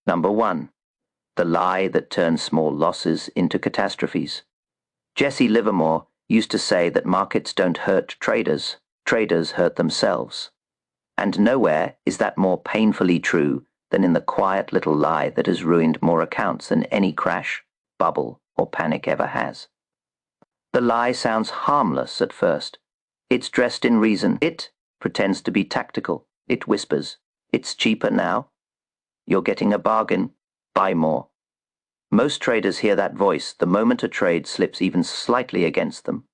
Number 1. The lie that turns small losses into catastrophes. Jesse Livermore used to say that markets don't hurt traders, traders hurt themselves. And nowhere is that more painfully true than in the quiet little lie that has ruined more accounts than any crash, bubble, or panic ever has. The lie sounds harmless at first. It's dressed in reason. It pretends to be tactical. It whispers, "It's cheaper now. You're getting a bargain. Buy more." Most traders hear that voice the moment a trade slips even slightly against them.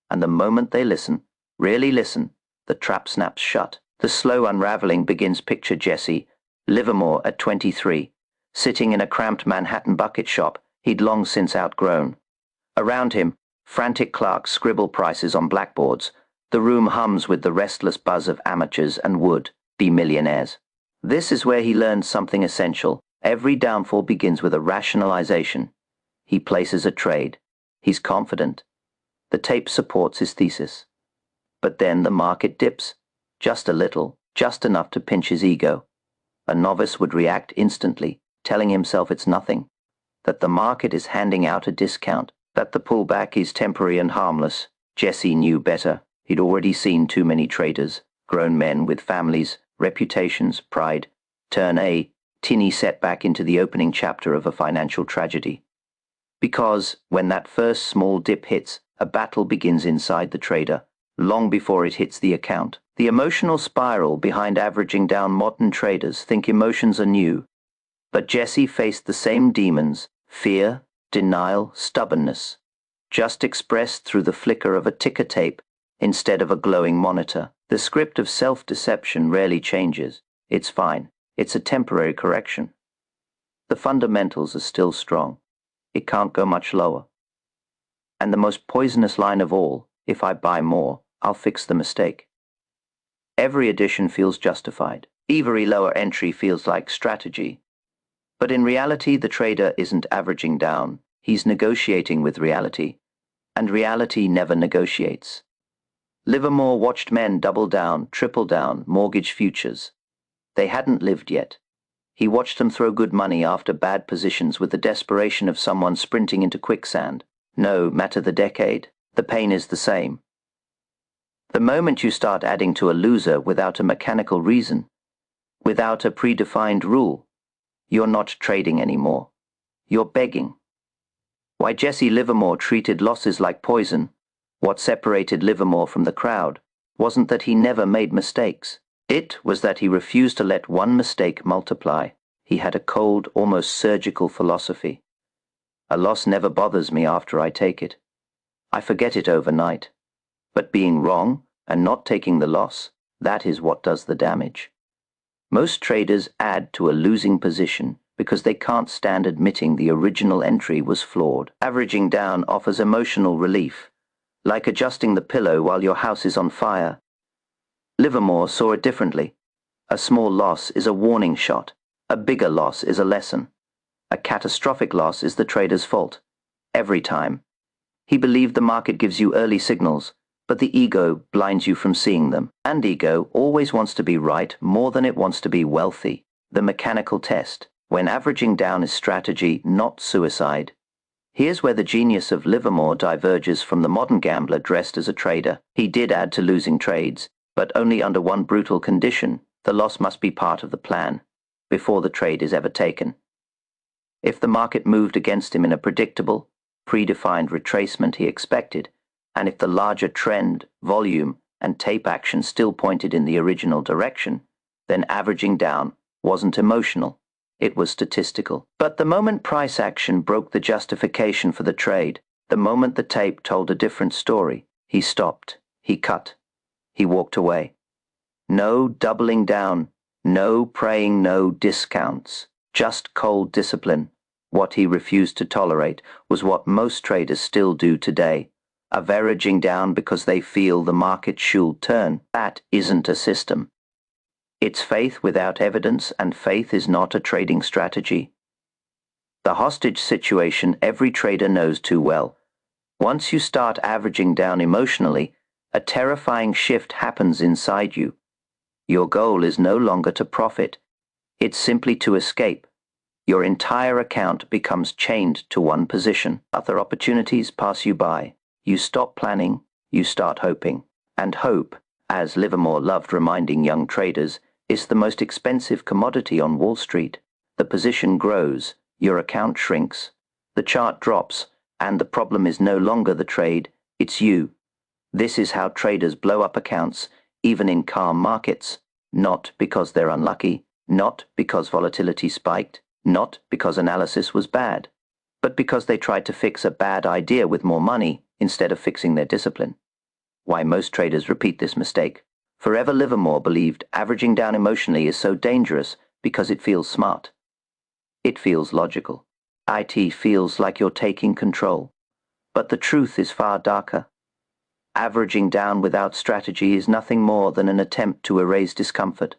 And the moment they listen, really listen, the trap snaps shut. The slow unraveling begins. Picture Jesse Livermore at 23, sitting in a cramped Manhattan bucket shop he'd long since outgrown. Around him, frantic clerks scribble prices on blackboards. The room hums with the restless buzz of amateurs and would-be millionaires. This is where he learns something essential. Every downfall begins with a rationalization. He places a trade. He's confident. The tape supports his thesis. But then the market dips. Just a little, just enough to pinch his ego. A novice would react instantly, telling himself it's nothing, that the market is handing out a discount, that the pullback is temporary and harmless. Jesse knew better. He'd already seen too many traders, grown men with families, reputations, pride, turn a tinny setback into the opening chapter of a financial tragedy. Because when that first small dip hits, a battle begins inside the trader, long before it hits the account. The emotional spiral behind averaging down. Modern traders think emotions are new, but Jesse faced the same demons: fear, denial, stubbornness, just expressed through the flicker of a ticker tape instead of a glowing monitor. The script of self-deception rarely changes. It's fine. It's a temporary correction. The fundamentals are still strong. It can't go much lower. And the most poisonous line of all: if I buy more, I'll fix the mistake. Every addition feels justified. Every lower entry feels like strategy. But in reality, the trader isn't averaging down. He's negotiating with reality. And reality never negotiates. Livermore watched men double down, triple down, mortgage futures. They hadn't lived yet. He watched them throw good money after bad positions with the desperation of someone sprinting into quicksand. No matter the decade, the pain is the same. The moment you start adding to a loser without a mechanical reason, without a predefined rule, you're not trading anymore. You're begging. Why Jesse Livermore treated losses like poison, what separated Livermore from the crowd, wasn't that he never made mistakes. It was that he refused to let one mistake multiply. He had a cold, almost surgical philosophy. A loss never bothers me after I take it. I forget it overnight. But being wrong and not taking the loss, that is what does the damage. Most traders add to a losing position because they can't stand admitting the original entry was flawed. Averaging down offers emotional relief, like adjusting the pillow while your house is on fire. Livermore saw it differently. A small loss is a warning shot. A bigger loss is a lesson. A catastrophic loss is the trader's fault. Every time. He believed the market gives you early signals, but the ego blinds you from seeing them. And ego always wants to be right more than it wants to be wealthy. The mechanical test, when averaging down is strategy, not suicide. Here's where the genius of Livermore diverges from the modern gambler dressed as a trader. He did add to losing trades, but only under one brutal condition: the loss must be part of the plan, before the trade is ever taken. If the market moved against him in a predictable, predefined retracement he expected, and if the larger trend, volume, and tape action still pointed in the original direction, then averaging down wasn't emotional, it was statistical. But the moment price action broke the justification for the trade, the moment the tape told a different story, he stopped, he cut, he walked away. No doubling down, no praying, no discounts, just cold discipline. What he refused to tolerate was what most traders still do today: averaging down because they feel the market should turn. That isn't a system. It's faith without evidence, and faith is not a trading strategy. The hostage situation every trader knows too well. Once you start averaging down emotionally, a terrifying shift happens inside you. Your goal is no longer to profit. It's simply to escape. Your entire account becomes chained to one position. Other opportunities pass you by. You stop planning, you start hoping. And hope, as Livermore loved reminding young traders, is the most expensive commodity on Wall Street. The position grows, your account shrinks, the chart drops, and the problem is no longer the trade, it's you. This is how traders blow up accounts, even in calm markets, not because they're unlucky, not because volatility spiked, not because analysis was bad, but because they tried to fix a bad idea with more money instead of fixing their discipline. Why most traders repeat this mistake. Forever Livermore believed averaging down emotionally is so dangerous because it feels smart. It feels logical. It feels like you're taking control. But the truth is far darker. Averaging down without strategy is nothing more than an attempt to erase discomfort,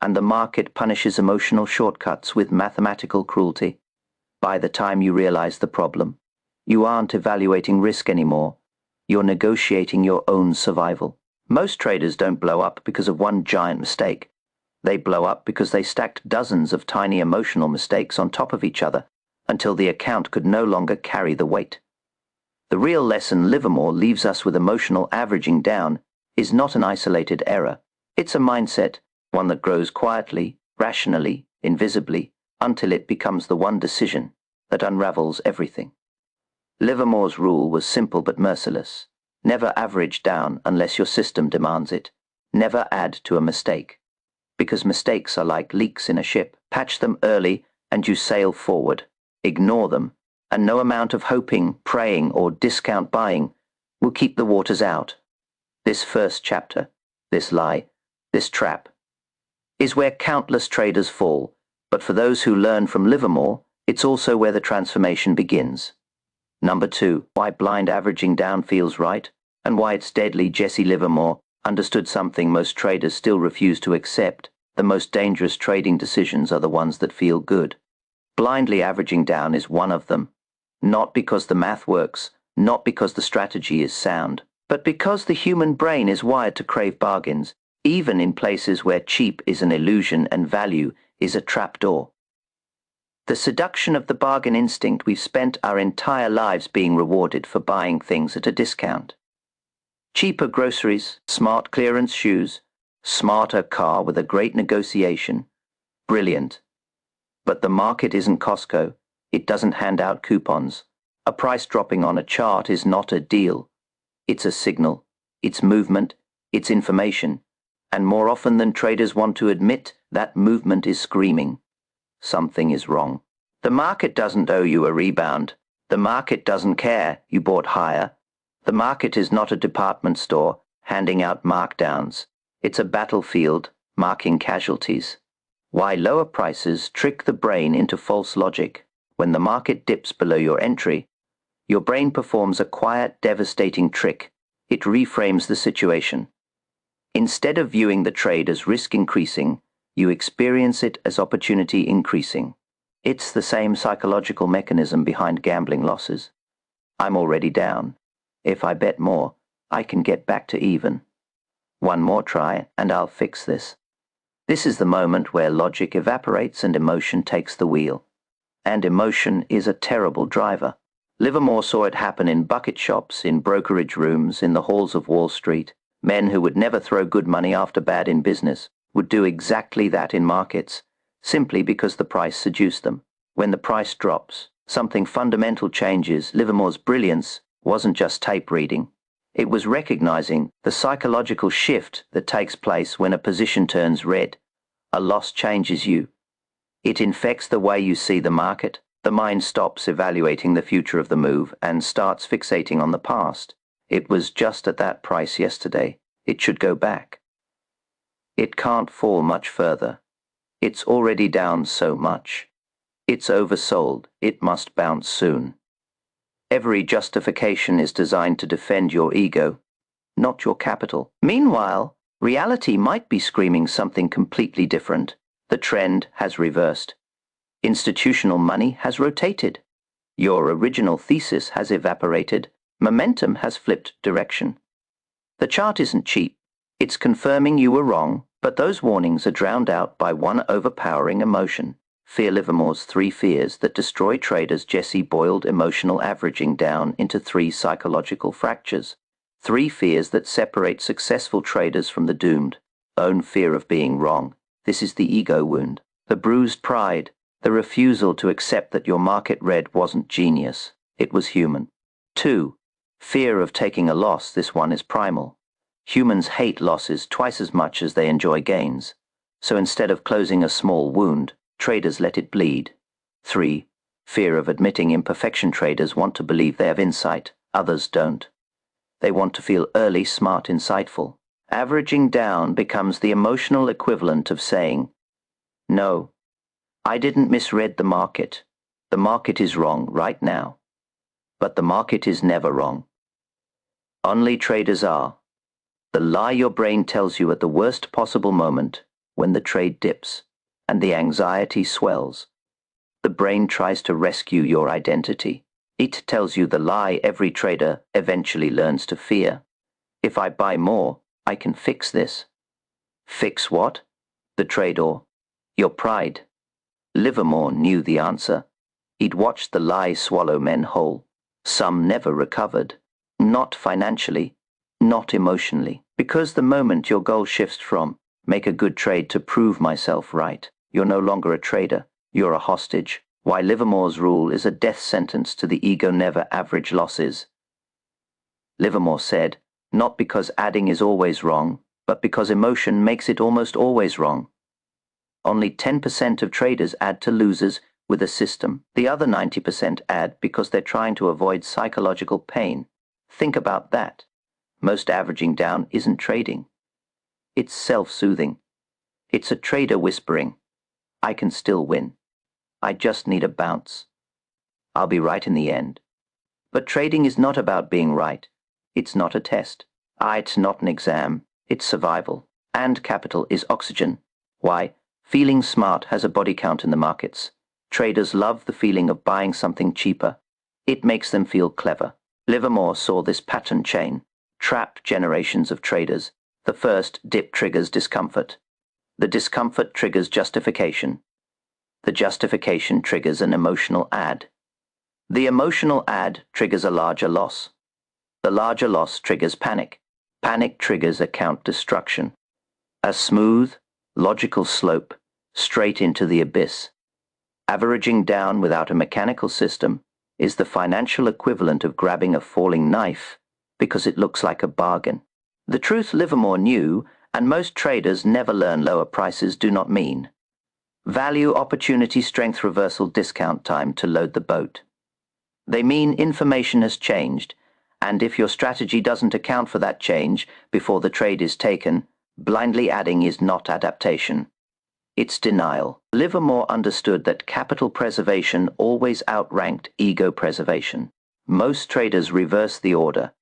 and the market punishes emotional shortcuts with mathematical cruelty. By the time you realize the problem, you aren't evaluating risk anymore. You're negotiating your own survival. Most traders don't blow up because of one giant mistake. They blow up because they stacked dozens of tiny emotional mistakes on top of each other until the account could no longer carry the weight. The real lesson Livermore leaves us with: emotional averaging down is not an isolated error. It's a mindset, one that grows quietly, rationally, invisibly, until it becomes the one decision that unravels everything. Livermore's rule was simple but merciless. Never average down unless your system demands it. Never add to a mistake. Because mistakes are like leaks in a ship. Patch them early and you sail forward. Ignore them, and no amount of hoping, praying, or discount buying will keep the waters out. This first chapter, this lie, this trap, is where countless traders fall, but for those who learn from Livermore, it's also where the transformation begins. Number 2, why blind averaging down feels right, and why it's deadly. Jesse Livermore understood something most traders still refuse to accept. The most dangerous trading decisions are the ones that feel good. Blindly averaging down is one of them. Not because the math works, not because the strategy is sound, but because the human brain is wired to crave bargains, even in places where cheap is an illusion and value is a trapdoor. The seduction of the bargain instinct. We've spent our entire lives being rewarded for buying things at a discount. Cheaper groceries, smart clearance shoes, smarter car with a great negotiation. Brilliant. But the market isn't Costco. It doesn't hand out coupons. A price dropping on a chart is not a deal. It's a signal. It's movement. It's information. And more often than traders want to admit, that movement is screaming. Something is wrong. The market doesn't owe you a rebound. The market doesn't care you bought higher. The market is not a department store handing out markdowns. It's a battlefield marking casualties. Why lower prices trick the brain into false logic. When the market dips below your entry, your brain performs a quiet, devastating trick. It reframes the situation. Instead of viewing the trade as risk increasing, you experience it as opportunity increasing. It's the same psychological mechanism behind gambling losses. I'm already down. If I bet more, I can get back to even. One more try, and I'll fix this. This is the moment where logic evaporates and emotion takes the wheel. And emotion is a terrible driver. Livermore saw it happen in bucket shops, in brokerage rooms, in the halls of Wall Street. Men who would never throw good money after bad in business would do exactly that in markets, simply because the price seduced them. When the price drops, something fundamental changes. Livermore's brilliance wasn't just tape reading. It was recognizing the psychological shift that takes place when a position turns red. A loss changes you. It infects the way you see the market. The mind stops evaluating the future of the move and starts fixating on the past. It was just at that price yesterday. It should go back. It can't fall much further. It's already down so much. It's oversold. It must bounce soon. Every justification is designed to defend your ego, not your capital. Meanwhile, reality might be screaming something completely different. The trend has reversed. Institutional money has rotated. Your original thesis has evaporated. Momentum has flipped direction. The chart isn't cheap. It's confirming you were wrong, but those warnings are drowned out by one overpowering emotion: Fear Livermore's 3 fears that destroy traders. Jesse boiled emotional averaging down into 3 psychological fractures. 3 fears that separate successful traders from the doomed. Own fear of being wrong. This is the ego wound. The bruised pride. The refusal to accept that your market read wasn't genius. It was human. 2. Fear of taking a loss. This one is primal. Humans hate losses twice as much as they enjoy gains. So instead of closing a small wound, traders let it bleed. 3. Fear of admitting imperfection. Traders want to believe they have insight. Others don't. They want to feel early, smart, insightful. Averaging down becomes the emotional equivalent of saying, "No, I didn't misread the market. The market is wrong right now. But the market is never wrong. Only traders are." The lie your brain tells you at the worst possible moment, when the trade dips and the anxiety swells. The brain tries to rescue your identity. It tells you the lie every trader eventually learns to fear. If I buy more, I can fix this. Fix what? The trade or your pride. Livermore knew the answer. He'd watched the lie swallow men whole. Some never recovered. Not financially, not emotionally. Because the moment your goal shifts from make a good trade to prove myself right, you're no longer a trader, you're a hostage. Why Livermore's rule is a death sentence to the ego. Never average losses. Livermore said, not because adding is always wrong, but because emotion makes it almost always wrong. Only 10% of traders add to losers with a system. The other 90% add because they're trying to avoid psychological pain. Think about that. Most averaging down isn't trading. It's self-soothing. It's a trader whispering, "I can still win. I just need a bounce. I'll be right in the end." But trading is not about being right. It's not a test. It's not an exam. It's survival. And capital is oxygen. Why? Feeling smart has a body count in the markets. Traders love the feeling of buying something cheaper. It makes them feel clever. Livermore saw this pattern chain. Trap generations of traders. The first dip triggers discomfort. The discomfort triggers justification. The justification triggers an emotional ad. The emotional ad triggers a larger loss. The larger loss triggers panic. Panic triggers account destruction. A smooth, logical slope straight into the abyss. Averaging down without a mechanical system is the financial equivalent of grabbing a falling knife because it looks like a bargain. The truth Livermore knew, and most traders never learn lower prices do not mean value, opportunity, strength, reversal, discount time to load the boat. They mean information has changed, and if your strategy doesn't account for that change before the trade is taken, blindly adding is not adaptation. It's denial. Livermore understood that capital preservation always outranked ego preservation. Most traders reverse the order,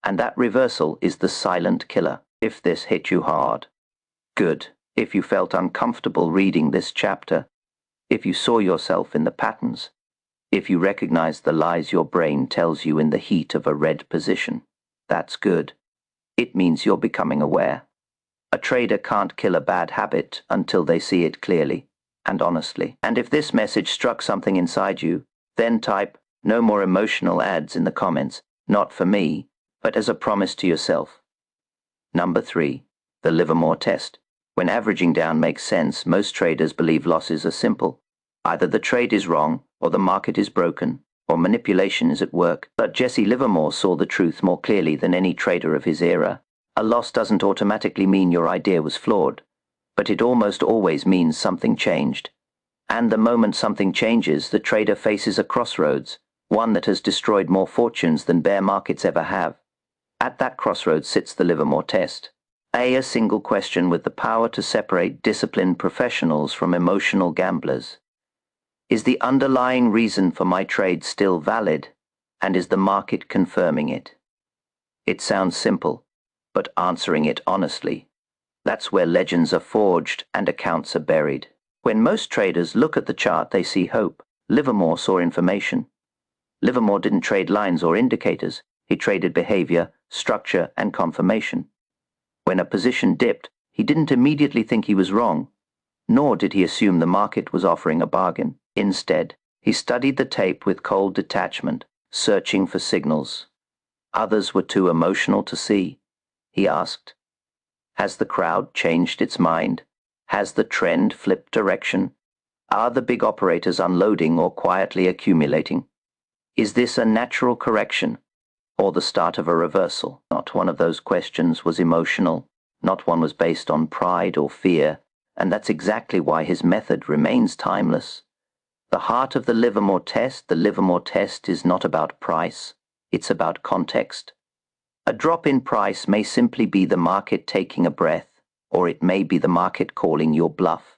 and that reversal is the silent killer. If this hit you hard, good. If you felt uncomfortable reading this chapter, if you saw yourself in the patterns, if you recognized the lies your brain tells you in the heat of a red position, that's good. It means you're becoming aware. A trader can't kill a bad habit until they see it clearly and honestly. And if this message struck something inside you, then type "no more emotional ads" in the comments, not for me, but as a promise to yourself. Number 3, the Livermore test. When averaging down makes sense, most traders believe losses are simple. Either the trade is wrong, or the market is broken, or manipulation is at work. But Jesse Livermore saw the truth more clearly than any trader of his era. A loss doesn't automatically mean your idea was flawed, but it almost always means something changed. And the moment something changes, the trader faces a crossroads, one that has destroyed more fortunes than bear markets ever have. At that crossroads sits the Livermore test. A single question with the power to separate disciplined professionals from emotional gamblers. Is the underlying reason for my trade still valid, and is the market confirming it? It sounds simple, but answering it honestly, that's where legends are forged and accounts are buried. When most traders look at the chart, they see hope. Livermore saw information. Livermore didn't trade lines or indicators. He traded behavior, structure, and confirmation. When a position dipped, he didn't immediately think he was wrong. Nor did he assume the market was offering a bargain. Instead, he studied the tape with cold detachment, searching for signals. Others were too emotional to see. He asked, "Has the crowd changed its mind? Has the trend flipped direction? Are the big operators unloading or quietly accumulating? Is this a natural correction or the start of a reversal?" Not one of those questions was emotional. Not one was based on pride or fear, and that's exactly why his method remains timeless. The heart of the Livermore test is not about price, it's about context. A drop in price may simply be the market taking a breath, or it may be the market calling your bluff.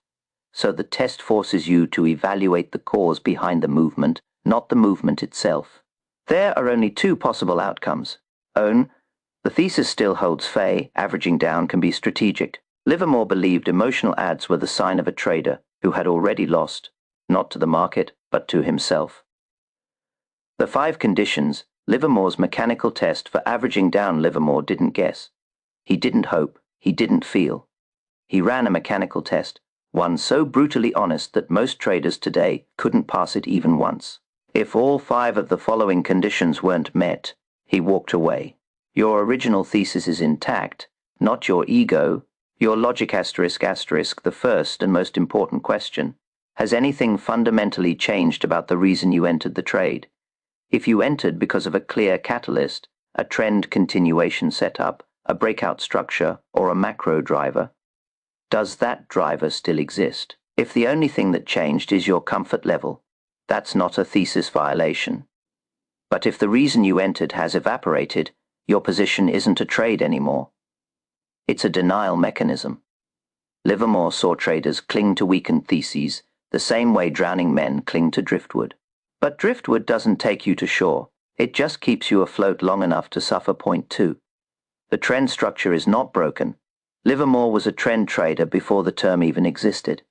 So the test forces you to evaluate the cause behind the movement, not the movement itself. There are only two possible outcomes. The thesis still holds sway, averaging down can be strategic. Livermore believed emotional ads were the sign of a trader who had already lost, not to the market, but to himself. The 5 conditions, Livermore's mechanical test for averaging down. Livermore didn't guess. He didn't hope. He didn't feel. He ran a mechanical test, one so brutally honest that most traders today couldn't pass it even once. If all 5 of the following conditions weren't met, he walked away. Your original thesis is intact, not your ego. Your logic asterisk, the first and most important question. Has anything fundamentally changed about the reason you entered the trade? If you entered because of a clear catalyst, a trend continuation setup, a breakout structure, or a macro driver, does that driver still exist? If the only thing that changed is your comfort level, that's not a thesis violation. But if the reason you entered has evaporated, your position isn't a trade anymore. It's a denial mechanism. Livermore saw traders cling to weakened theses the same way drowning men cling to driftwood. But driftwood doesn't take you to shore. It just keeps you afloat long enough to suffer. Point 2. The trend structure is not broken. Livermore was a trend trader before the term even existed.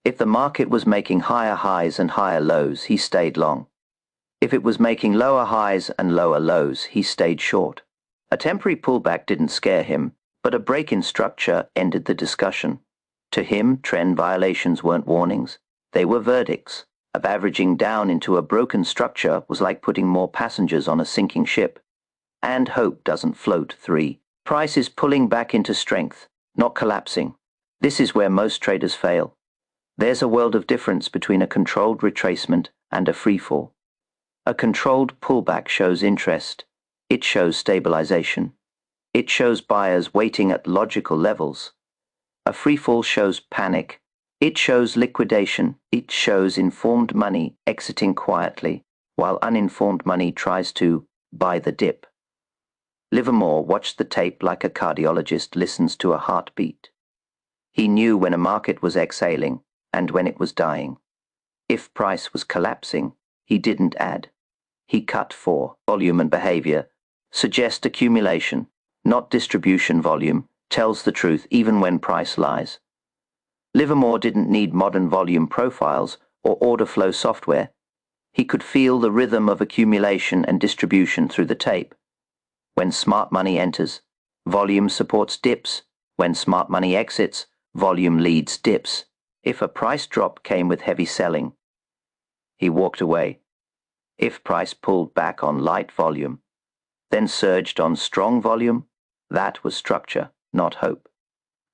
If the market was making higher highs and higher lows, he stayed long. If it was making lower highs and lower lows, he stayed short. A temporary pullback didn't scare him, but a break in structure ended the discussion. To him, trend violations weren't warnings. They were verdicts. Of averaging down into a broken structure was like putting more passengers on a sinking ship. And hope doesn't float. 3. Price is pulling back into strength, not collapsing. This is where most traders fail. There's a world of difference between a controlled retracement and a freefall. A controlled pullback shows interest. It shows stabilization. It shows buyers waiting at logical levels. A freefall shows panic. It shows liquidation. It shows informed money exiting quietly, while uninformed money tries to buy the dip. Livermore watched the tape like a cardiologist listens to a heartbeat. He knew when a market was exhaling and when it was dying. If price was collapsing, he didn't add. He cut. 4. Volume and behavior suggest accumulation, not distribution. Volume tells the truth even when price lies. Livermore didn't need modern volume profiles or order flow software. He could feel the rhythm of accumulation and distribution through the tape. When smart money enters, volume supports dips. When smart money exits, volume leads dips. If a price drop came with heavy selling, he walked away. If price pulled back on light volume, then surged on strong volume, that was structure, not hope.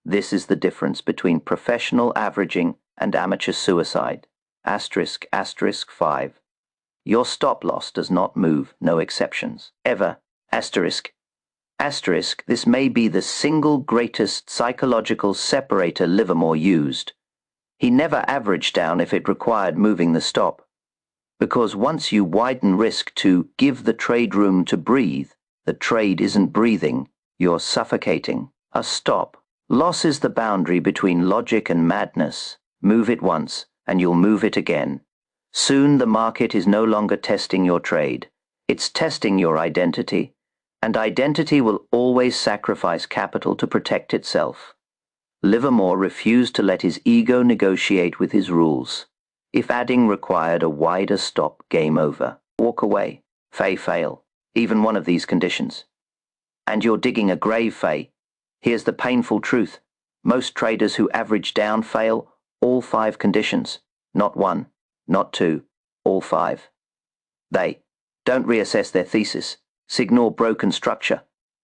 This is the difference between professional averaging and amateur suicide. Asterisk, 5. Your stop loss does not move, no exceptions. Ever. Asterisk. This may be the single greatest psychological separator Livermore used. He never averaged down if it required moving the stop. Because once you widen risk to give the trade room to breathe, the trade isn't breathing, you're suffocating. A stop. Loss is the boundary between logic and madness. Move it once, and you'll move it again. Soon the market is no longer testing your trade. It's testing your identity, and identity will always sacrifice capital to protect itself. Livermore refused to let his ego negotiate with his rules. If adding required a wider stop, game over. Walk away. Fail. Even one of these conditions. And you're digging a grave, Faye. Here's the painful truth. Most traders who average down fail all 5 conditions, not 1, not 2, all 5. They don't reassess their thesis, ignore broken structure,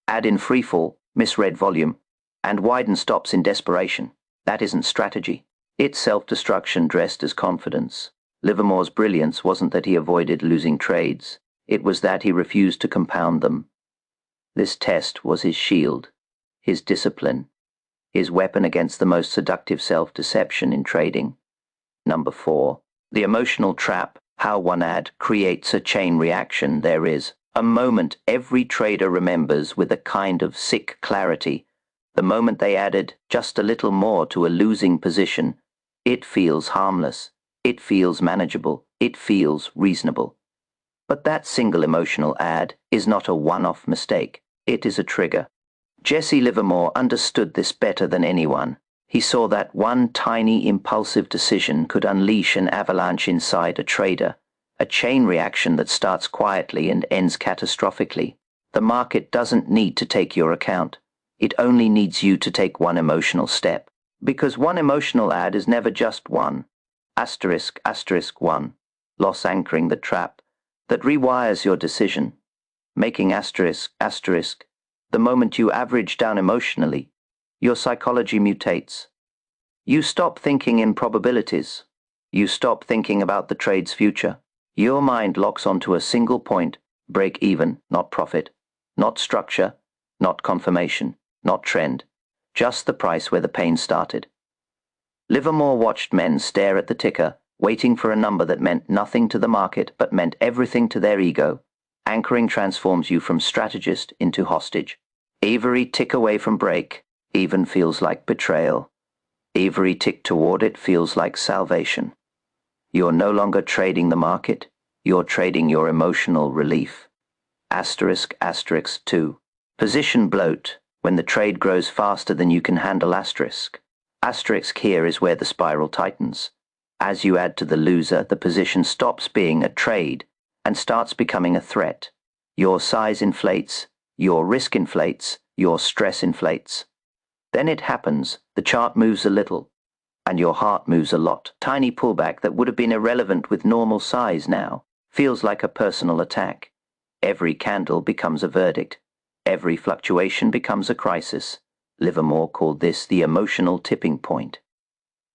add in freefall, misread volume, and widen stops in desperation. That isn't strategy. It's self-destruction dressed as confidence. Livermore's brilliance wasn't that he avoided losing trades. It was that he refused to compound them. This test was his shield, his discipline, his weapon against the most seductive self-deception in trading. Number 4. The emotional trap. How one ad creates a chain reaction. There is a moment every trader remembers with a kind of sick clarity. The moment they added just a little more to a losing position. It feels harmless. It feels manageable. It feels reasonable. But that single emotional ad is not a one-off mistake. It is a trigger. Jesse Livermore understood this better than anyone. He saw that one tiny impulsive decision could unleash an avalanche inside a trader, a chain reaction that starts quietly and ends catastrophically. The market doesn't need to take your account. It only needs you to take one emotional step. Because one emotional ad is never just one. Asterisk, asterisk, one. Loss anchoring the trap that rewires your decision. Making asterisk, asterisk. The moment you average down emotionally, your psychology mutates. You stop thinking in probabilities. You stop thinking about the trade's future. Your mind locks onto a single point, break even, not profit, not structure, not confirmation, not trend, just the price where the pain started. Livermore watched men stare at the ticker, waiting for a number that meant nothing to the market but meant everything to their ego. Anchoring transforms you from strategist into hostage. Every tick away from break even feels like betrayal. Every tick toward it feels like salvation. You're no longer trading the market, you're trading your emotional relief. Asterisk, asterisk 2. Position bloat, when the trade grows faster than you can handle asterisk. Asterisk here is where the spiral tightens. As you add to the loser, the position stops being a trade and starts becoming a threat. Your size inflates, your risk inflates, your stress inflates. Then it happens, the chart moves a little, and your heart moves a lot. Tiny pullback that would have been irrelevant with normal size now feels like a personal attack. Every candle becomes a verdict. Every fluctuation becomes a crisis. Livermore called this the emotional tipping point.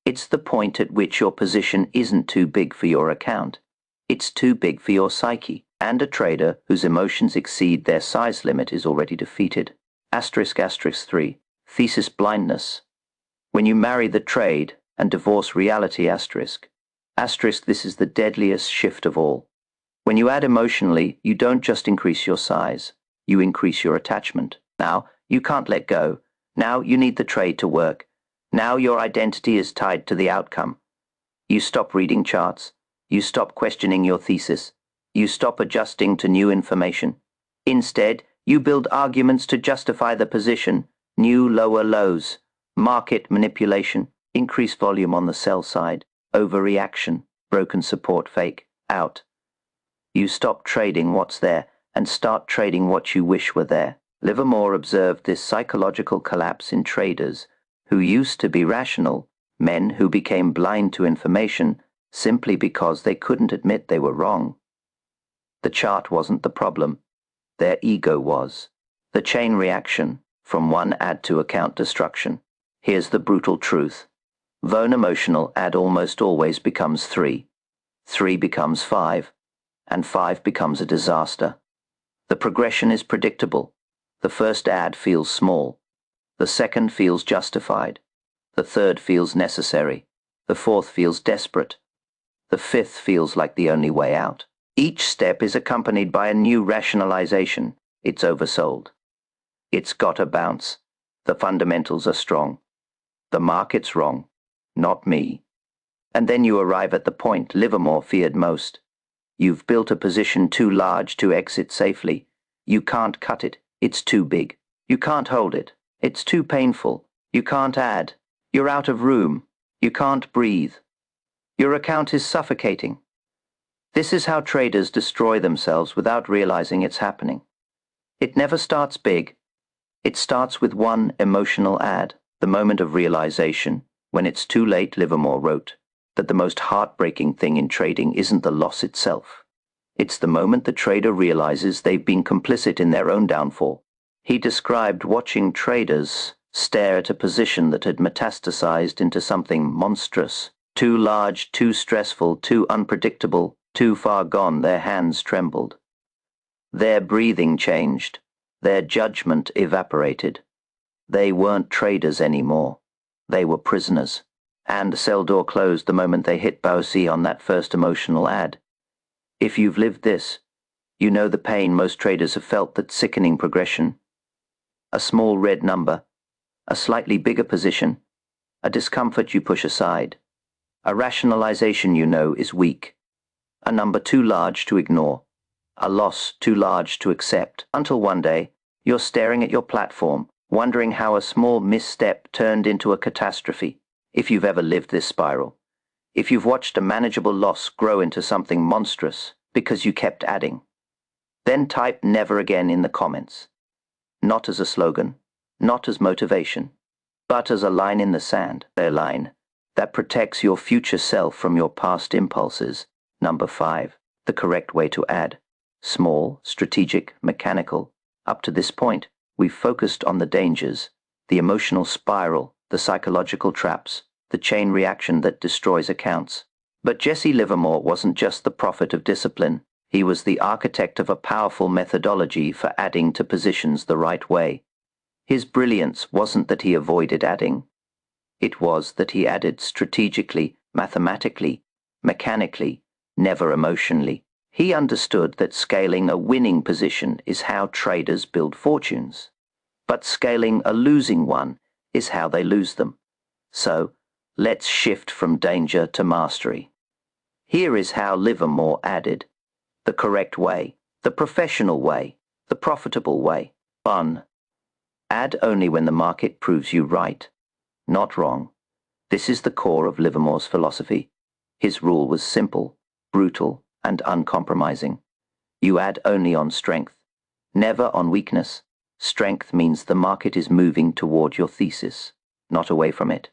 It's the point at which your position isn't too big for your account. It's too big for your psyche, and a trader whose emotions exceed their size limit is already defeated. Asterisk, asterisk 3. Thesis blindness. When you marry the trade and divorce reality, asterisk. Asterisk, this is the deadliest shift of all. When you add emotionally, you don't just increase your size, you increase your attachment. Now, you can't let go. Now you need the trade to work. Now your identity is tied to the outcome. You stop reading charts. You stop questioning your thesis. You stop adjusting to new information. Instead, you build arguments to justify the position, new lower lows, market manipulation, increased volume on the sell side, overreaction, broken support fake, out. You stop trading what's there and start trading what you wish were there. Livermore observed this psychological collapse in traders who used to be rational, men who became blind to information simply because they couldn't admit they were wrong. The chart wasn't the problem. Their ego was. The chain reaction from one ad to account destruction. Here's the brutal truth. Though an emotional ad almost always becomes 3. 3 becomes 5. And 5 becomes a disaster. The progression is predictable. The first ad feels small. The second feels justified. The third feels necessary. The fourth feels desperate. The fifth feels like the only way out. Each step is accompanied by a new rationalization. It's oversold. It's got to bounce. The fundamentals are strong. The market's wrong. Not me. And then you arrive at the point Livermore feared most. You've built a position too large to exit safely. You can't cut it. It's too big. You can't hold it. It's too painful. You can't add. You're out of room. You can't breathe. Your account is suffocating. This is how traders destroy themselves without realizing it's happening. It never starts big. It starts with one emotional ad, the moment of realization. When it's too late, Livermore wrote that the most heartbreaking thing in trading isn't the loss itself. It's the moment the trader realizes they've been complicit in their own downfall. He described watching traders stare at a position that had metastasized into something monstrous, too large, too stressful, too unpredictable, too far gone. Their hands trembled. Their breathing changed. Their judgment evaporated. They weren't traders anymore. They were prisoners. And the cell door closed the moment they hit Bousy on that first emotional ad. If you've lived this, you know the pain most traders have felt, that sickening progression. A small red number, a slightly bigger position, a discomfort you push aside, a rationalization you know is weak, a number too large to ignore, a loss too large to accept, until one day you're staring at your platform, wondering how a small misstep turned into a catastrophe. If you've ever lived this spiral, if you've watched a manageable loss grow into something monstrous because you kept adding, then type "never again" in the comments. Not as a slogan, not as motivation, but as a line in the sand, a line that protects your future self from your past impulses. Number 5, the correct way to add. Small, strategic, mechanical. Up to this point, we've focused on the dangers, the emotional spiral, the psychological traps, the chain reaction that destroys accounts. But Jesse Livermore wasn't just the prophet of discipline. He was the architect of a powerful methodology for adding to positions the right way. His brilliance wasn't that he avoided adding. It was that he added strategically, mathematically, mechanically, never emotionally. He understood that scaling a winning position is how traders build fortunes, but scaling a losing one is how they lose them. So, let's shift from danger to mastery. Here is how Livermore added: the correct way, the professional way, the profitable way. 1. Add only when the market proves you right, not wrong. This is the core of Livermore's philosophy. His rule was simple, brutal, and uncompromising. You add only on strength, never on weakness. Strength means the market is moving toward your thesis, not away from it.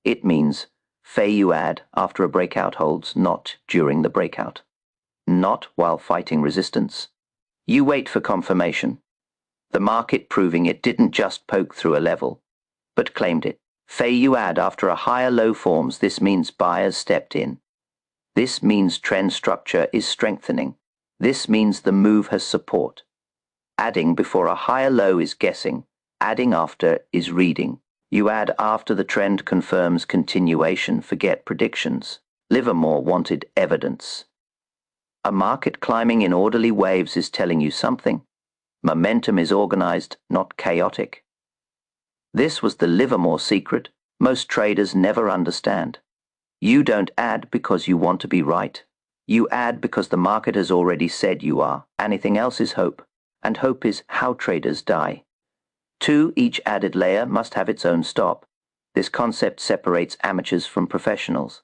It means you add after a breakout holds, not during the breakout. Not while fighting resistance. You wait for confirmation. The market proving it didn't just poke through a level, but claimed it. You add after a higher low forms. This means buyers stepped in. This means trend structure is strengthening. This means the move has support. Adding before a higher low is guessing. Adding after is reading. You add after the trend confirms continuation. Forget predictions. Livermore wanted evidence. A market climbing in orderly waves is telling you something. Momentum is organized, not chaotic. This was the Livermore secret most traders never understand. You don't add because you want to be right. You add because the market has already said you are. Anything else is hope, and hope is how traders die. 2. Each added layer must have its own stop. This concept separates amateurs from professionals.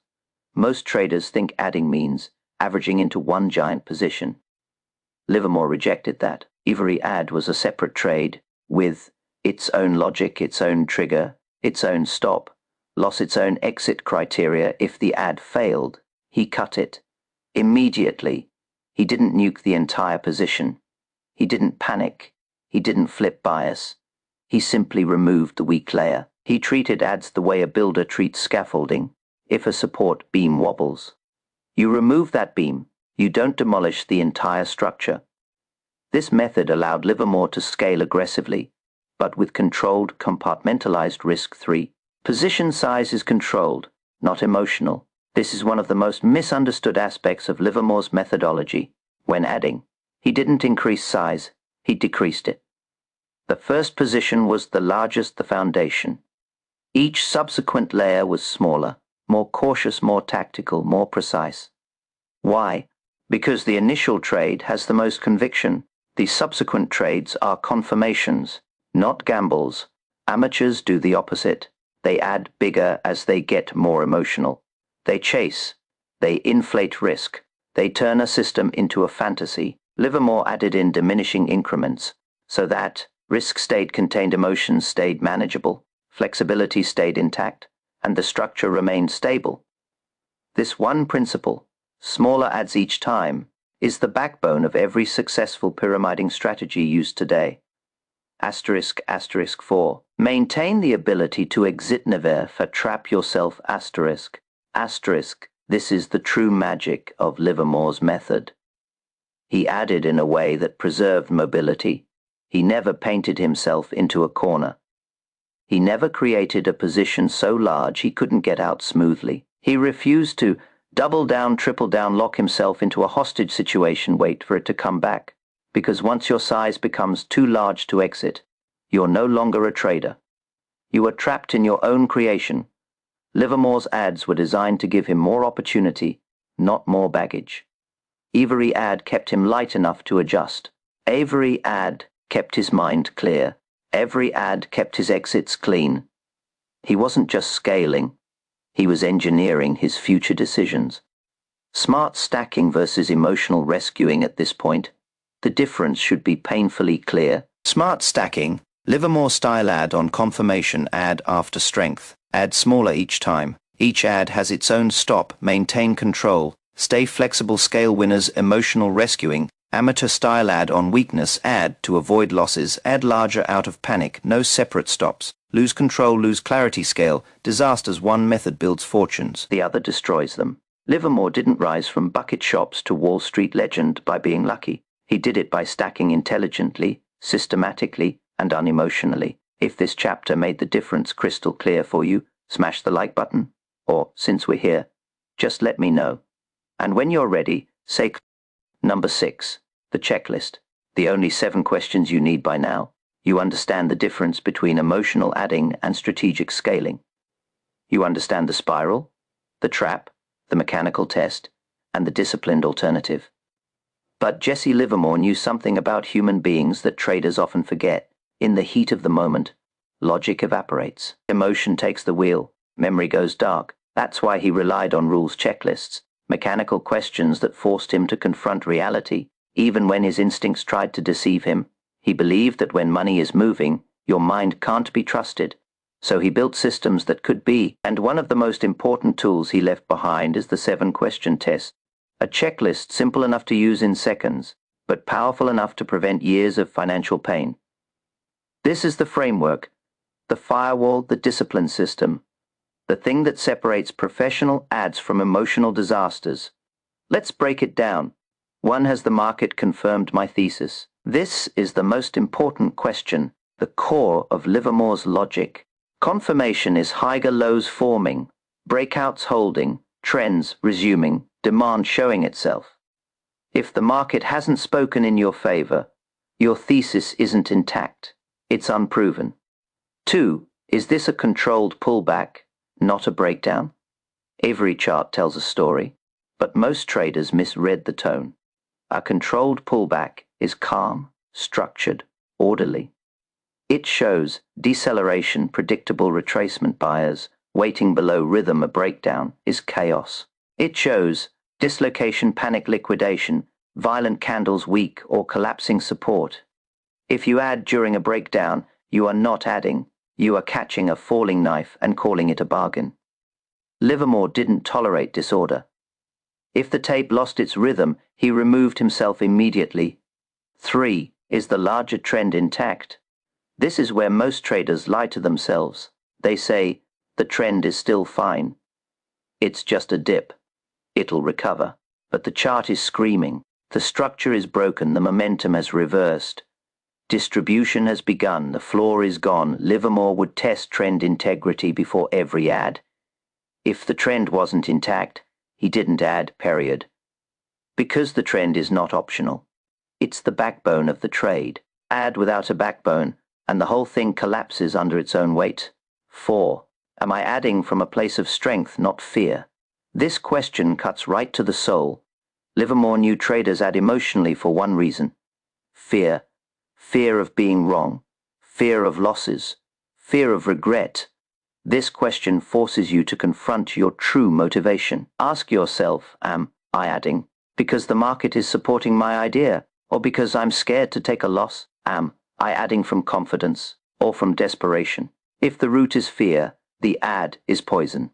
Most traders think adding means averaging into one giant position. Livermore rejected that. Every add was a separate trade, with its own logic, its own trigger, its own stop, lost its own exit criteria. If the add failed, he cut it. Immediately. He didn't nuke the entire position. He didn't panic. He didn't flip bias. He simply removed the weak layer. He treated adds the way a builder treats scaffolding. If a support beam wobbles, you remove that beam. You don't demolish the entire structure. This method allowed Livermore to scale aggressively, but with controlled, compartmentalized risk. 3. Position size is controlled, not emotional. This is one of the most misunderstood aspects of Livermore's methodology. When adding, he didn't increase size, he decreased it. The first position was the largest, the foundation. Each subsequent layer was smaller, more cautious, more tactical, more precise. Why? Because the initial trade has the most conviction. The subsequent trades are confirmations, not gambles. Amateurs do the opposite. They add bigger as they get more emotional. They chase. They inflate risk. They turn a system into a fantasy. Livermore added in diminishing increments, so that risk stayed contained, emotions stayed manageable, flexibility stayed intact, and the structure remained stable. This one principle, smaller adds each time, is the backbone of every successful pyramiding strategy used today. Asterisk, asterisk 4. Maintain the ability to exit never trap yourself asterisk. Asterisk, this is the true magic of Livermore's method. He added in a way that preserved mobility. He never painted himself into a corner. He never created a position so large he couldn't get out smoothly. He refused to double down, triple down, lock himself into a hostage situation, wait for it to come back. Because once your size becomes too large to exit, you're no longer a trader. You are trapped in your own creation. Livermore's ads were designed to give him more opportunity, not more baggage. Every ad kept him light enough to adjust. Every ad kept his mind clear. Every ad kept his exits clean. He wasn't just scaling. He was engineering his future decisions. Smart stacking versus emotional rescuing at this point. The difference should be painfully clear. Smart stacking, Livermore-style ad on confirmation, ad after strength. Add smaller each time. Each ad has its own stop, maintain control, stay flexible, scale winners, emotional rescuing. Amateur-style ad on weakness, add to avoid losses, add larger out of panic, no separate stops. Lose control, lose clarity, scale. Disasters, one method builds fortunes, the other destroys them. Livermore didn't rise from bucket shops to Wall Street legend by being lucky. He did it by stacking intelligently, systematically, and unemotionally. If this chapter made the difference crystal clear for you, smash the like button. Or, since we're here, just let me know. And when you're ready, say number 6, the checklist. The only 7 questions you need by now. You understand the difference between emotional adding and strategic scaling. You understand the spiral, the trap, the mechanical test, and the disciplined alternative. But Jesse Livermore knew something about human beings that traders often forget. In the heat of the moment, logic evaporates. Emotion takes the wheel. Memory goes dark. That's why he relied on rules checklists, mechanical questions that forced him to confront reality, even when his instincts tried to deceive him. He believed that when money is moving, your mind can't be trusted. So he built systems that could be, and one of the most important tools he left behind is the 7-question test. A checklist simple enough to use in seconds, but powerful enough to prevent years of financial pain. This is the framework, the firewall, the discipline system, the thing that separates professional ads from emotional disasters. Let's break it down. 1. Has the market confirmed my thesis? This is the most important question, the core of Livermore's logic. Confirmation is higher lows forming, breakouts holding, trends resuming, demand showing itself. If the market hasn't spoken in your favor, your thesis isn't intact. It's unproven. 2. Is this a controlled pullback, not a breakdown? Every chart tells a story, but most traders misread the tone. A controlled pullback is calm, structured, orderly. It shows deceleration, predictable retracement buyers, waiting below rhythm. A breakdown is chaos. It shows dislocation, panic, liquidation, violent candles, weak or collapsing support. If you add during a breakdown, you are not adding. You are catching a falling knife and calling it a bargain. Livermore didn't tolerate disorder. If the tape lost its rhythm, he removed himself immediately. 3. Is the larger trend intact? This is where most traders lie to themselves. They say, the trend is still fine. It's just a dip. It'll recover. But the chart is screaming. The structure is broken. The momentum has reversed. Distribution has begun. The floor is gone. Livermore would test trend integrity before every ad. If the trend wasn't intact, he didn't add, period. Because the trend is not optional. It's the backbone of the trade. Add without a backbone, and the whole thing collapses under its own weight. 4. Am I adding from a place of strength, not fear? This question cuts right to the soul. Livermore knew traders add emotionally for one reason. Fear. Fear of being wrong. Fear of losses. Fear of regret. This question forces you to confront your true motivation. Ask yourself, am I adding because the market is supporting my idea, or because I'm scared to take a loss? Am I adding from confidence or from desperation? If the root is fear, The ad is poison.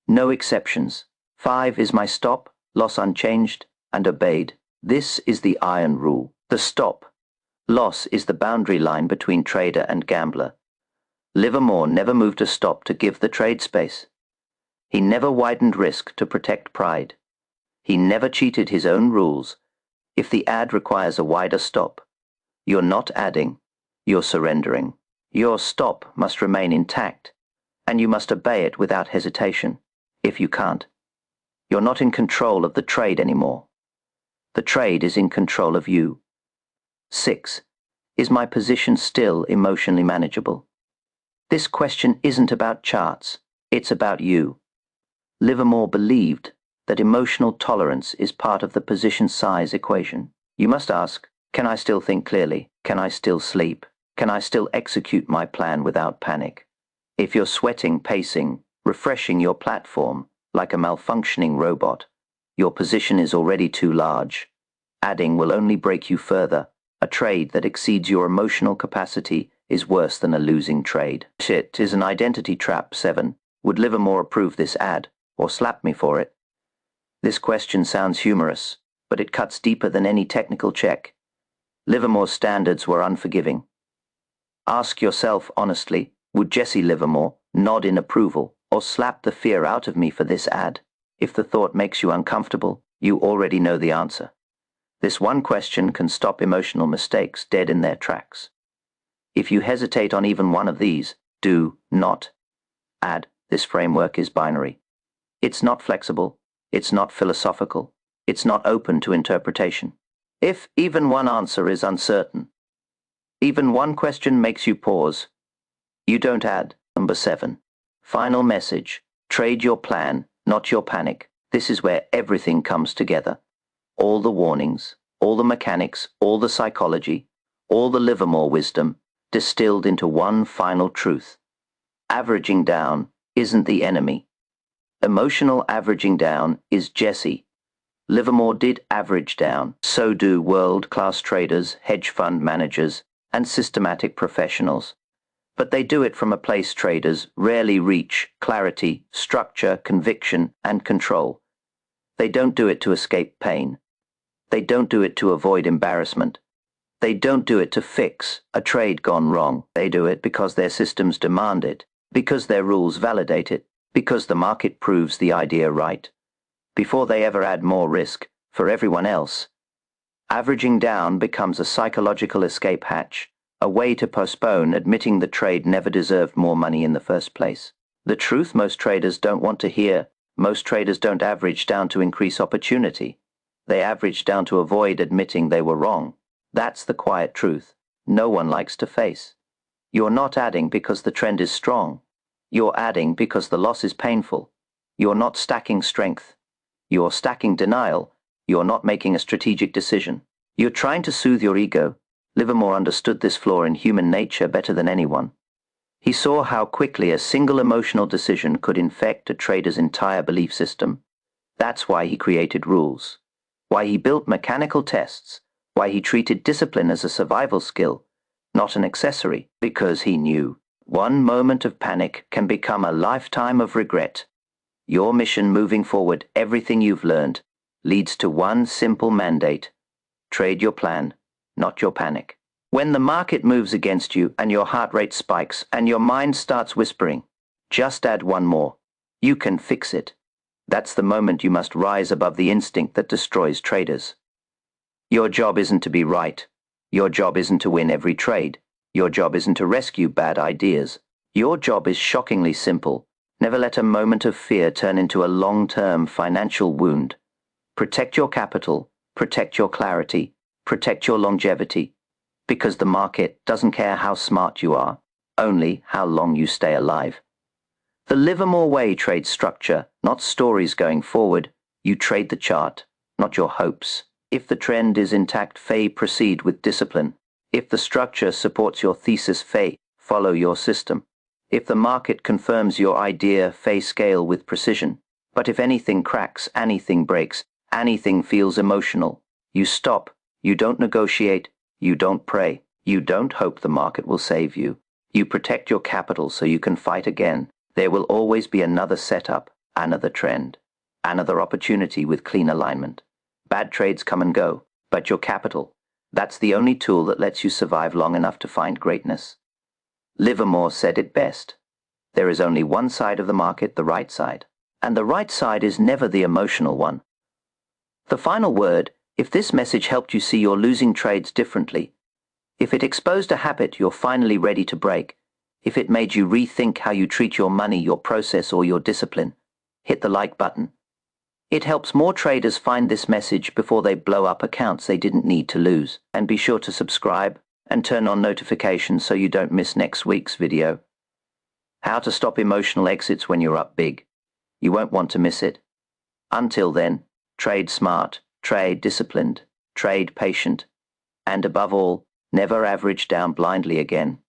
No exceptions. 5 is my stop, loss unchanged, and obeyed. This is the iron rule. The stop. Loss is the boundary line between trader and gambler. Livermore never moved a stop to give the trade space. He never widened risk to protect pride. He never cheated his own rules. If the ad requires a wider stop, you're not adding, you're surrendering. Your stop must remain intact, and you must obey it without hesitation. If you can't, you're not in control of the trade anymore. The trade is in control of you. 6. Is my position still emotionally manageable? This question isn't about charts, it's about you. Livermore believed that emotional tolerance is part of the position size equation. You must ask, can I still think clearly? Can I still sleep? Can I still execute my plan without panic? If you're sweating, pacing, refreshing your platform like a malfunctioning robot, your position is already too large. Adding will only break you further. A trade that exceeds your emotional capacity is worse than a losing trade. Shit is an identity trap. 7. Would Livermore approve this ad, or slap me for it? This question sounds humorous, but it cuts deeper than any technical check. Livermore's standards were unforgiving. Ask yourself honestly, would Jesse Livermore nod in approval or slap the fear out of me for this ad? If the thought makes you uncomfortable, you already know the answer. This one question can stop emotional mistakes dead in their tracks. If you hesitate on even one of these, do not add. This framework is binary. It's not flexible, it's not philosophical, it's not open to interpretation. If even one answer is uncertain, even one question makes you pause, you don't add. Number 7. Final message. Trade your plan, not your panic. This is where everything comes together. All the warnings, all the mechanics, all the psychology, all the Livermore wisdom, distilled into one final truth. Averaging down isn't the enemy. Emotional averaging down is Jesse. Livermore did average down. So do world-class traders, hedge fund managers, and systematic professionals. But they do it from a place traders rarely reach: clarity, structure, conviction, and control. They don't do it to escape pain. They don't do it to avoid embarrassment. They don't do it to fix a trade gone wrong. They do it because their systems demand it, because their rules validate it, because the market proves the idea right. Before they ever add more risk for everyone else, averaging down becomes a psychological escape hatch, a way to postpone admitting the trade never deserved more money in the first place. The truth most traders don't want to hear: most traders don't average down to increase opportunity. They average down to avoid admitting they were wrong. That's the quiet truth no one likes to face. You're not adding because the trend is strong. You're adding because the loss is painful. You're not stacking strength. You're stacking denial. You're not making a strategic decision. You're trying to soothe your ego. Livermore understood this flaw in human nature better than anyone. He saw how quickly a single emotional decision could infect a trader's entire belief system. That's why he created rules, why he built mechanical tests, why he treated discipline as a survival skill, not an accessory, because he knew one moment of panic can become a lifetime of regret. Your mission moving forward, everything you've learned, leads to one simple mandate: trade your plan, not your panic. When the market moves against you and your heart rate spikes and your mind starts whispering, just add one more. You can fix it. That's the moment you must rise above the instinct that destroys traders. Your job isn't to be right. Your job isn't to win every trade. Your job isn't to rescue bad ideas. Your job is shockingly simple. Never let a moment of fear turn into a long-term financial wound. Protect your capital, protect your clarity, protect your longevity, because the market doesn't care how smart you are, only how long you stay alive. The Livermore way trades structure, not stories going forward. You trade the chart, not your hopes. If the trend is intact, proceed with discipline. If the structure supports your thesis, follow your system. If the market confirms your idea, scale with precision. But if anything cracks, anything breaks, anything feels emotional, you stop. You don't negotiate. You don't pray. You don't hope the market will save you. You protect your capital so you can fight again. There will always be another setup, another trend, another opportunity with clean alignment. Bad trades come and go, but your capital, that's the only tool that lets you survive long enough to find greatness. Livermore said it best. There is only one side of the market, the right side, and the right side is never the emotional one. The final word, if this message helped you see your losing trades differently, if it exposed a habit you're finally ready to break, if it made you rethink how you treat your money, your process, or your discipline, hit the like button. It helps more traders find this message before they blow up accounts they didn't need to lose. And be sure to subscribe and turn on notifications so you don't miss next week's video. How to stop emotional exits when you're up big. You won't want to miss it. Until then, trade smart, trade disciplined, trade patient, and above all, never average down blindly again.